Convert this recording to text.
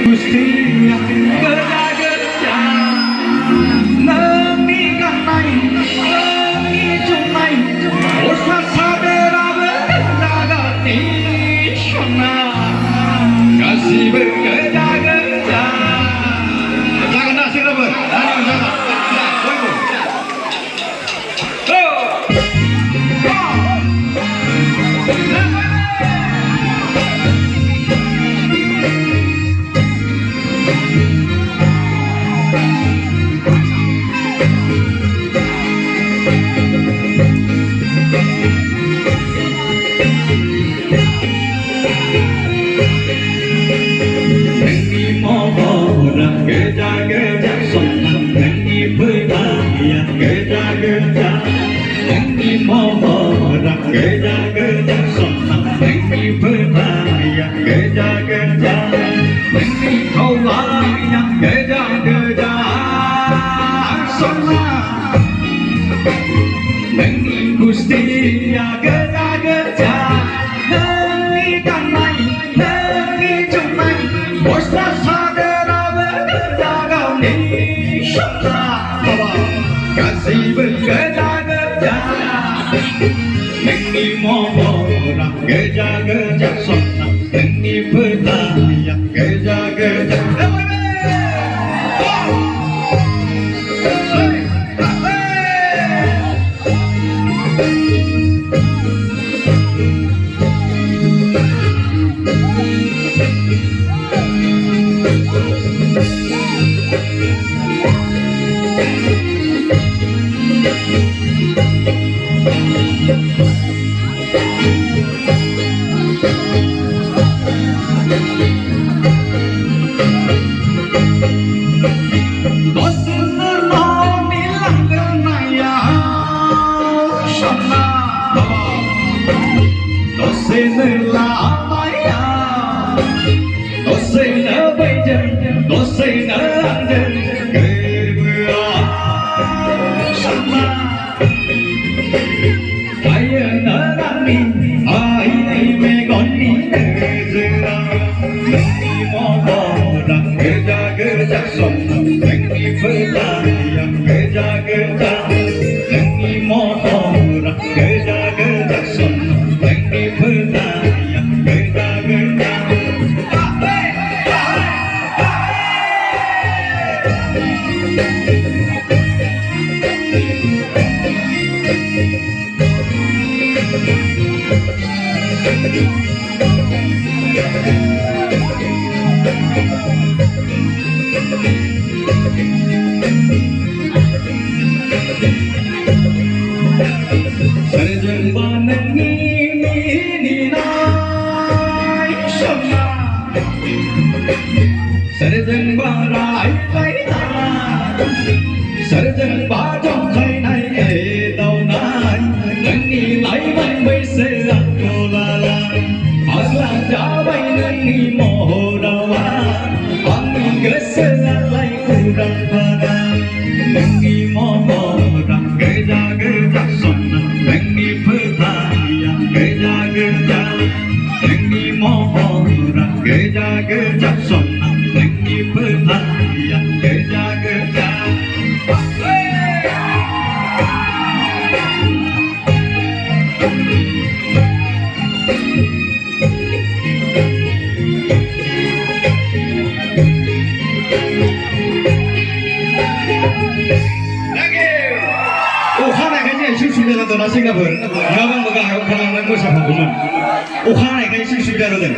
Gustinya kerja nami kanai nami cumai osa sabera berjaga ni shona kasih bekerja jangan nak segera ber jangan tunggu Gustinya kerja nami kanai nami cumai osa sabera berjaga ni shona kasih bekerja nami mohon kerja sona nami bertanya kerja Sarjan barai lai ta sarjan ba trong khai này e đâu nai nâng ni lai văn bay se ko la la asla ja bay nâng ni mo đâu wa ang ni ke se lai ku dang pa da nâng ni mo dang ke ja son nâng ni phu tha ya ke ja nâng ni mo dang ke ja son 떠나 싱가포르 여방 뭐가 하고 가는 곳이 바꾸면 오하나가 있을 수 있다거든.